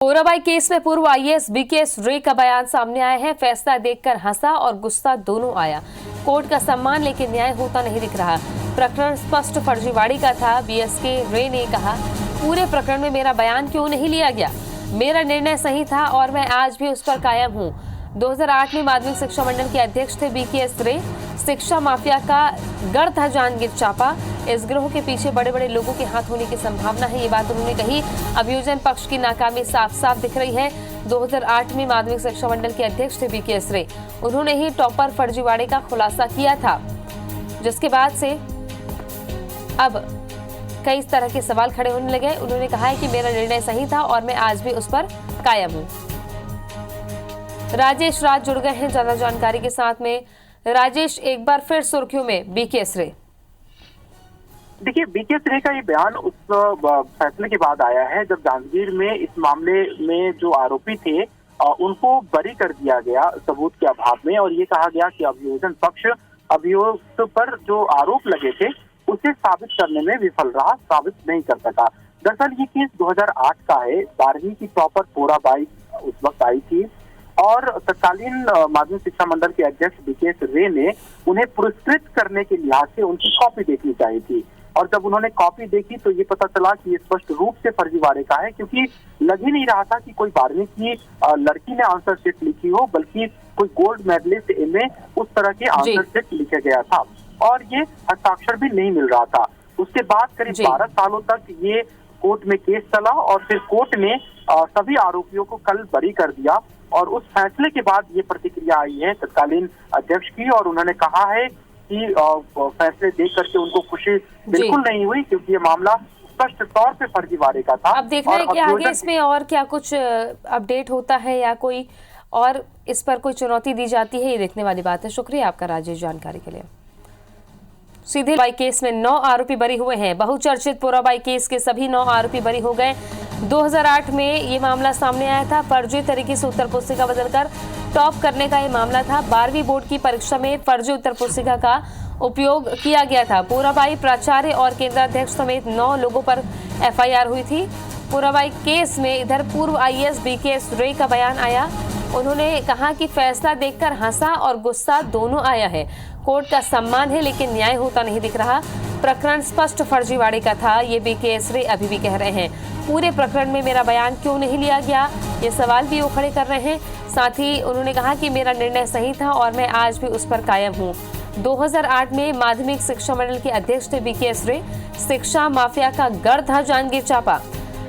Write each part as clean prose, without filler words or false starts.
Porabai case में पूर्व IAS BKS रे का बयान सामने आया है। फैसला देखकर हंसा और गुस्सा दोनों आया। कोर्ट का सम्मान लेकिन न्याय होता नहीं दिख रहा। प्रकरण स्पष्ट फर्जीवाड़ी का था। बीएसके रे ने कहा, पूरे प्रकरण में मेरा बयान क्यों नहीं लिया गया? मेरा निर्णय सही था और मैं आज भी उस पर कायम हूँ। 2008 में माध्यमिक शिक्षा मंडल के अध्यक्ष थे बीकेएस रे। शिक्षा माफिया का गढ़ था जांजगीर चांपा। इस गिरोह के पीछे बड़े बड़े लोगों के हाथ होने की संभावना है, ये बात उन्होंने कही। अभियोजन पक्ष की नाकामी साफ साफ दिख रही है। 2008 में माध्यमिक शिक्षा मंडल के अध्यक्ष थे बीकेएस रे। उन्होंने ही टॉपर फर्जीवाड़े का खुलासा किया था, जिसके बाद से अब कई तरह के सवाल खड़े होने लगे। उन्होंने कहा है कि मेरा निर्णय सही था और मैं आज भी उस पर कायम हूँ। राजेश राज जुड़ गए हैं ज्यादा जानकारी के साथ में। राजेश, एक बार फिर सुर्खियों में बीकेएस रे। देखिए, बीकेएस रे का ये बयान उस फैसले के बाद आया है जब जांजगीर में इस मामले में जो आरोपी थे उनको बरी कर दिया गया सबूत के अभाव में, और ये कहा गया कि अभियोजन पक्ष अभियुक्त पर जो आरोप लगे थे उसे साबित करने में विफल रहा, साबित नहीं कर सका। दरअसल ये केस 2008 का है। 12वीं की टॉपर पोराबाई उस वक्त आई थी और तत्कालीन माध्यमिक शिक्षा मंडल के अध्यक्ष बीकेएस रे ने उन्हें पुरस्कृत करने के लिहाज से उनकी कॉपी देखनी चाहिए थी, और जब उन्होंने कॉपी देखी तो ये पता चला कि ये स्पष्ट रूप से फर्जीवाड़े का है, क्योंकि लग ही नहीं रहा था कि कोई 12वीं की लड़की ने आंसर शीट लिखी हो, बल्कि कोई गोल्ड मेडलिस्ट में उस तरह के आंसर शीट लिखा गया था और ये हस्ताक्षर भी नहीं मिल रहा था। उसके बाद करीब 12 सालों तक ये कोर्ट में केस चला और फिर कोर्ट ने सभी आरोपियों को कल बरी कर दिया, और उस फैसले के बाद ये प्रतिक्रिया आई है तत्कालीन अध्यक्ष की, और उन्होंने कहा है कि फैसले देख करके उनको खुशी बिल्कुल नहीं हुई, क्योंकि ये मामला स्पष्ट तौर पे फर्जीवाड़े का था। अब देखना है कि आगे इसमें और क्या कुछ अपडेट होता है या कोई और इस पर कोई चुनौती दी जाती है, ये देखने वाली बात है। शुक्रिया आपका राजेश जानकारी के लिए। सीधे पोराबाई केस में 9 आरोपी बरी हुए हैं। बहुचर्चित पोराबाई केस के सभी 9 आरोपी बरी हो गए। 2008 में ये मामला सामने आया था। फर्जी तरीके से उत्तर पुस्तिका बदलकर टॉप करने का ये मामला था। 12वीं बोर्ड की परीक्षा में फर्जी उत्तर पुस्तिका का उपयोग किया गया था। पोराबाई प्राचार्य और केंद्राध्यक्ष समेत 9 लोगों पर एफआईआर हुई थी। पोराबाई केस में इधर पूर्व आईएएस बीकेएस रे का बयान आया। उन्होंने कहा कि फैसला देखकर हंसा और गुस्सा दोनों आया है। कोर्ट का सम्मान है लेकिन न्याय होता नहीं दिख रहा। प्रकरण स्पष्ट फर्जीवाड़े का था, ये बीकेएस रे अभी भी कह रहे हैं। पूरे प्रकरण में मेरा बयान क्यों नहीं लिया गया, ये सवाल भी वो खड़े कर रहे हैं। साथ ही उन्होंने कहा कि मेरा निर्णय सही था और मैं आज भी उस पर कायम हूँ। 2008 में माध्यमिक शिक्षा मंडल के अध्यक्ष थे बीकेएस रे। शिक्षा माफिया का गढ़ था जांजगीर चांपा।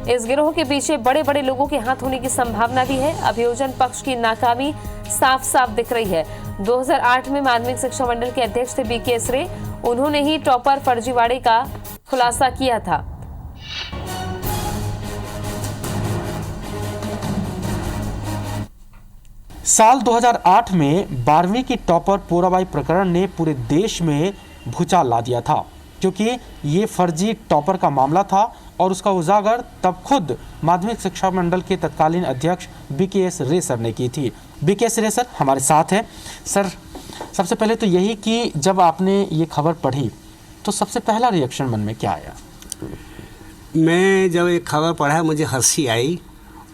इस गिरोह के पीछे बड़े बड़े लोगों के हाथ होने की संभावना भी है। अभियोजन पक्ष की नाकामी साफ साफ दिख रही है। 2008 में माध्यमिक शिक्षा मंडल के अध्यक्ष थे बीकेएस रे। उन्होंने ही टॉपर फर्जीवाड़े का खुलासा किया था। साल 2008 में 12वीं की टॉपर पोराबाई प्रकरण ने पूरे देश में भूचाल ला दिया था, क्योंकि ये फर्जी टॉपर का मामला था और उसका उजागर तब खुद माध्यमिक शिक्षा मंडल के तत्कालीन अध्यक्ष बीकेएस रे सर ने की थी। बीकेएस रे सर हमारे साथ हैं। सर, सबसे पहले तो यही कि जब आपने ये खबर पढ़ी तो सबसे पहला रिएक्शन मन में क्या आया? मैं जब ये खबर पढ़ा मुझे हंसी आई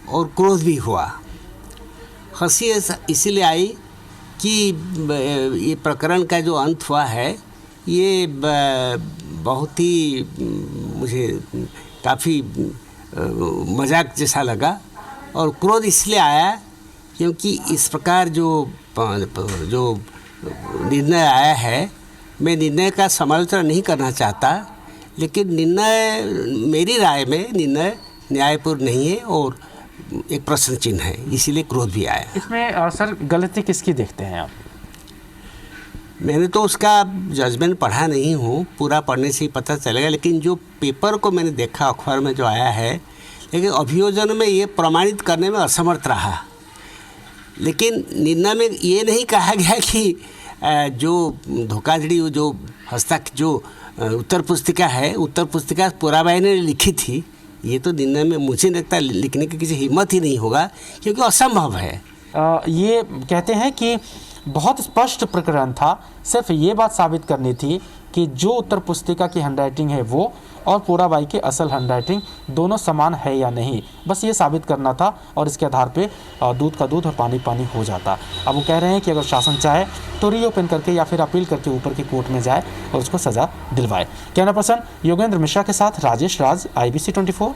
और क्रोध भी हुआ। हंसी इसीलिए आई कि ये प्रकरण का जो अंत हुआ है ये बहुत ही मुझे काफ़ी मजाक जैसा लगा, और क्रोध इसलिए आया क्योंकि इस प्रकार जो निर्णय आया है, मैं निर्णय का समालोचना नहीं करना चाहता, लेकिन निर्णय मेरी राय में निर्णय न्यायपूर्ण नहीं है और एक प्रश्न चिन्ह है, इसीलिए क्रोध भी आया। इसमें सर गलती किसकी देखते हैं आप? मैंने तो उसका जजमेंट पढ़ा नहीं हूँ, पूरा पढ़ने से ही पता चलेगा, लेकिन जो पेपर को मैंने देखा अखबार में जो आया है, लेकिन अभियोजन में ये प्रमाणित करने में असमर्थ रहा। लेकिन निर्णय में ये नहीं कहा गया कि जो धोखाधड़ी जो जो उत्तर पुस्तिका है, उत्तर पुस्तिका पोराबाई ने लिखी थी, ये तो निर्णय में मुझे लगता है लिखने की किसी हिम्मत ही नहीं होगा, क्योंकि असंभव है। ये कहते हैं कि बहुत स्पष्ट प्रकरण था। सिर्फ ये बात साबित करनी थी कि जो उत्तर पुस्तिका की हैंडराइटिंग है वो और पोराबाई की असल हैंडराइटिंग दोनों समान है या नहीं, बस ये साबित करना था और इसके आधार पे दूध का दूध और पानी पानी हो जाता। अब वो कह रहे हैं कि अगर शासन चाहे तो रीओपन करके या फिर अपील करके ऊपर की कोर्ट में जाए और उसको सज़ा दिलवाए। कैमरा पर्सन योगेंद्र मिश्रा के साथ राजेश राज, IBC 24।